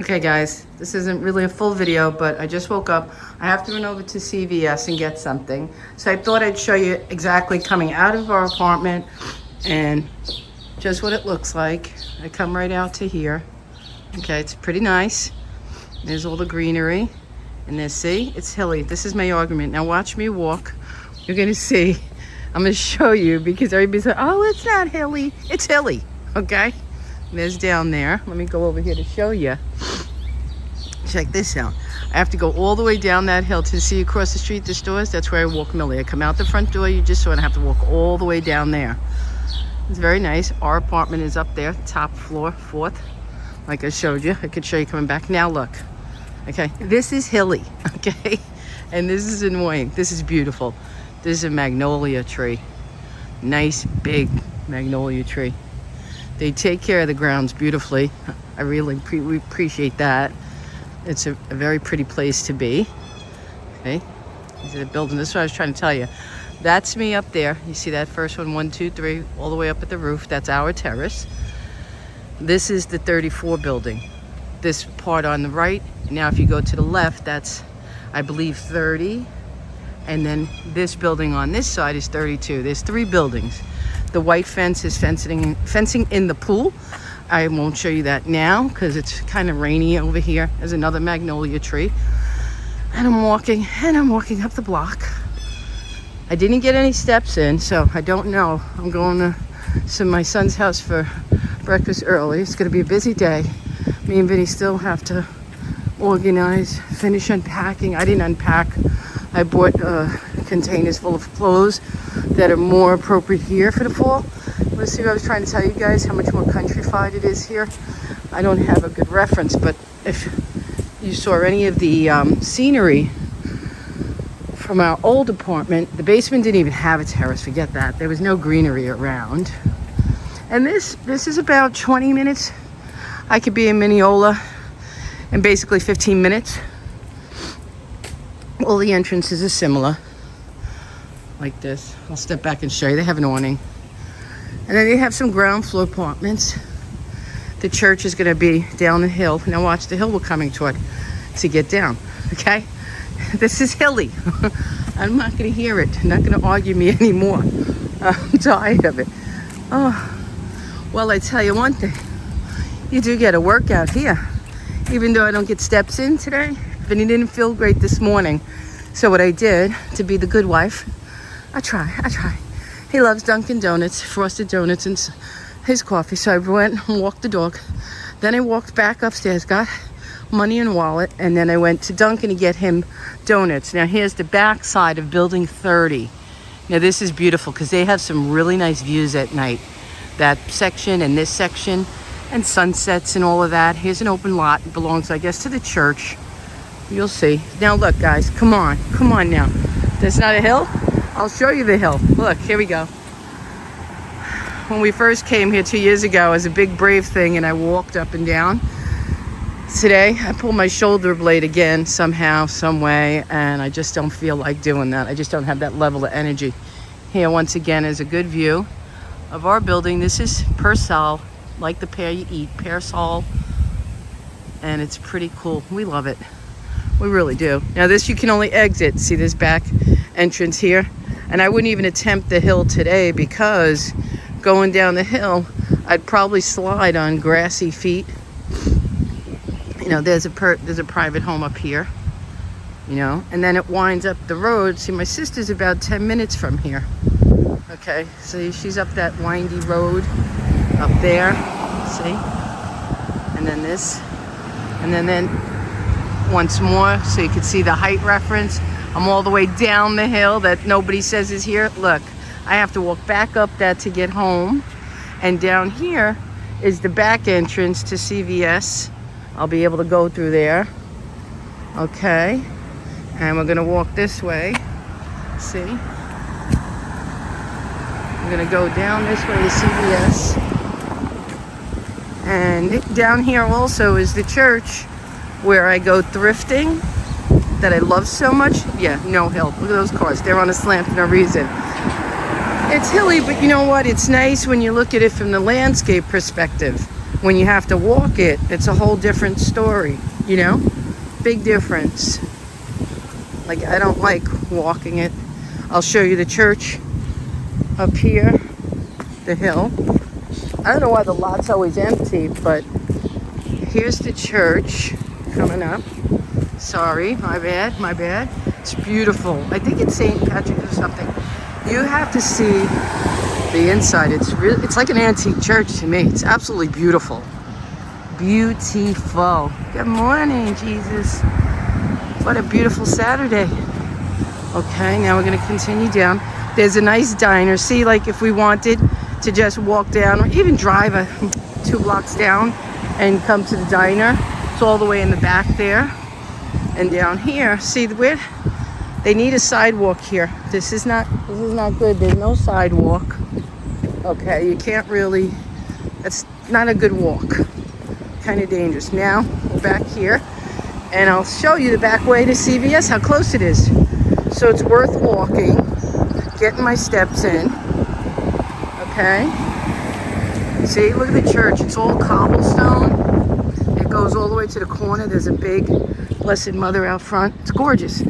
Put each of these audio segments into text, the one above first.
Okay guys, this isn't really a full video, but I just woke up. I have to run over to CVS and get something. So I thought I'd show you exactly coming out of our apartment and just what it looks like. I come right out to here. Okay, it's pretty nice. There's all the greenery. And there, see, it's hilly. This is my argument. Now watch me walk. You're gonna see. I'm gonna show you because everybody's like, oh, it's not hilly. It's hilly, okay? There's down there. Let me go over here to show you. Check this out. I have to go all the way down that hill to see across the street the stores. That's where I walk Millie. I come out the front door, you just saw, and I have to walk all the way down there. It's very nice. Our apartment is up there, top floor, 4th. Like I showed you. I could show you coming back. Now look. Okay, this is hilly, okay? And this is annoying. This is beautiful. This is a magnolia tree. Nice, big magnolia tree. They take care of the grounds beautifully. I really appreciate that. It's a very pretty place to be. Okay, these are the buildings. This is what I was trying to tell you. That's me up there. You see that first one, 1, 2, 3, all the way up at the roof. That's our terrace. This is the 34 building. This part on the right. Now if you go to the left, that's, I believe, 30. And then this building on this side is 32. There's 3 buildings. The white fence is fencing in the pool. I won't show you that now because it's kind of rainy over here. There's another magnolia tree. And I'm walking up the block. I didn't get any steps in, so I don't know. I'm going to my son's house for breakfast early. It's going to be a busy day. Me and Vinny still have to organize, finish unpacking. I didn't unpack. I bought containers full of clothes that are more appropriate here for the fall. Let's see what I was trying to tell you guys, how much more countrified it is here. I don't have a good reference, but if you saw any of the scenery from our old apartment, the basement didn't even have a terrace, forget that. There was no greenery around. And this is about 20 minutes. I could be in Mineola in basically 15 minutes. All the entrances are similar, like this. I'll step back and show you. They have an awning. And then they have some ground floor apartments. The church is going to be down the hill. Now watch the hill we're coming toward to get down, okay? This is hilly. I'm not going to hear it. Not going to argue me anymore. I'm tired of it. Oh, well, I tell you one thing. You do get a workout here. Even though I don't get steps in today. Vinny didn't feel great this morning. So what I did, to be the good wife, I try. He loves Dunkin' Donuts, frosted donuts, and his coffee. So I went and walked the dog. Then I walked back upstairs, got money and wallet, and then I went to Dunkin' to get him donuts. Now here's the back side of building 30. Now this is beautiful because they have some really nice views at night. That section and this section and sunsets and all of that. Here's an open lot. It belongs, I guess, to the church. You'll see. Now look, guys, come on now. There's not a hill? I'll show you the hill. Look, here we go. When we first came here 2 years ago, it was a big brave thing, and I walked up and down. Today, I pulled my shoulder blade again somehow, some way, and I just don't feel like doing that. I just don't have that level of energy. Here, once again, is a good view of our building. This is Persol, like the pear you eat, Persol, and it's pretty cool. We love it. We really do. Now this you can only exit. See this back entrance here? And I wouldn't even attempt the hill today because going down the hill, I'd probably slide on grassy feet. You know, there's a private home up here, you know, and then it winds up the road. See, my sister's about 10 minutes from here. Okay, so she's up that windy road up there, see? And then this, and then once more so you can see the height reference. I'm all the way down the hill that nobody says is here. Look, I have to walk back up that to get home. And down here is the back entrance to CVS. I'll be able to go through there. Okay. And we're gonna walk this way. See? I'm gonna go down this way to CVS. And down here also is the church where I go thrifting that I love so much. Yeah, no hill. Look at those cars. They're on a slant for no reason. It's hilly, but you know what? It's nice when you look at it from the landscape perspective. when you have to walk it, it's a whole different story, you know? Big difference. Like, I don't like walking it. I'll show you the church up here, the hill. I don't know why the lot's always empty, but here's the church coming up. Sorry, my bad. It's beautiful. I think it's St. Patrick or something. You have to see the inside. It's like an antique church to me. It's absolutely beautiful. Beautiful. Good morning, Jesus. What a beautiful Saturday. Okay, now we're going to continue down. There's a nice diner. See, like if we wanted to just walk down or even drive 2 blocks down and come to the diner, it's all the way in the back there. And down here, see where they need a sidewalk here. This is not good. There's no sidewalk. Okay, you can't really, that's not a good walk. Kind of dangerous. Now we're back here and I'll show you the back way to CVS, how close it is. So it's worth walking, getting my steps in. Okay. See, look at the church. It's all cobblestone. It goes all the way to the corner. There's a big Blessed Mother out front. It's gorgeous.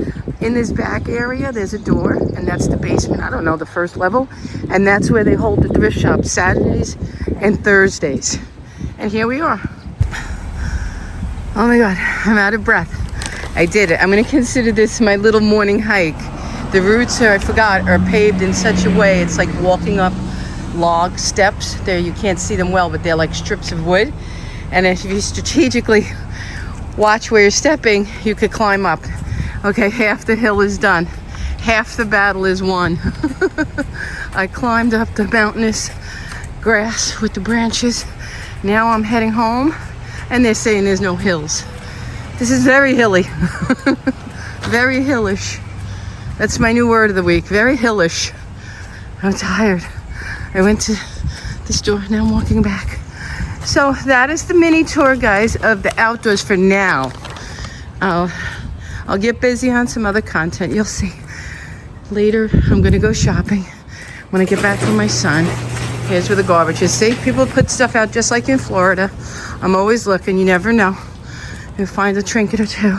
In this back area, there's a door, and that's the basement. I don't know, the first level. And that's where they hold the thrift shop Saturdays and Thursdays. And here we are. Oh my God, I'm out of breath. I did it. I'm going to consider this my little morning hike. The routes are, I forgot, are paved in such a way. It's like walking up log steps. There, you can't see them well, but they're like strips of wood. And if you strategically watch where you're stepping, you could climb up. Okay, half the hill is done. Half the battle is won. I climbed up the mountainous grass with the branches. Now I'm heading home, and they're saying there's no hills. This is very hilly. Very hillish. That's my new word of the week. Very hillish. I'm tired. I went to the store. Now I'm walking back. So that is the mini tour, guys, of the outdoors for now. I'll get busy on some other content. You'll see. Later, I'm going to go shopping when I get back from my son. Here's where the garbage is. See, people put stuff out just like in Florida. I'm always looking. You never know. You'll find a trinket or two.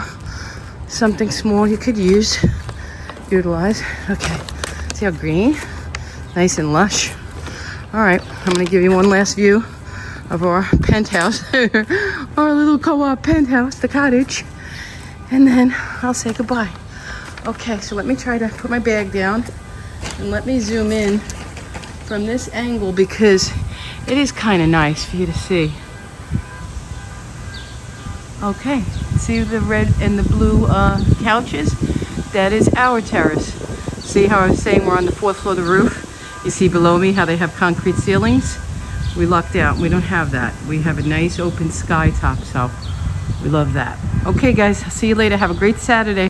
Something small you could utilize. Okay. See how green? Nice and lush. All right. I'm going to give you one last view of our penthouse. Our little co-op penthouse, the cottage. And then I'll say goodbye. Okay, so let me try to put my bag down. And let me zoom in from this angle because it is kind of nice for you to see. Okay, see the red and the blue couches? That is our terrace. See how I was saying we're on the 4th floor of the roof? You see below me how they have concrete ceilings? We lucked out. We don't have that. We have a nice open sky top, so we love that. Okay, guys, see you later. Have a great Saturday.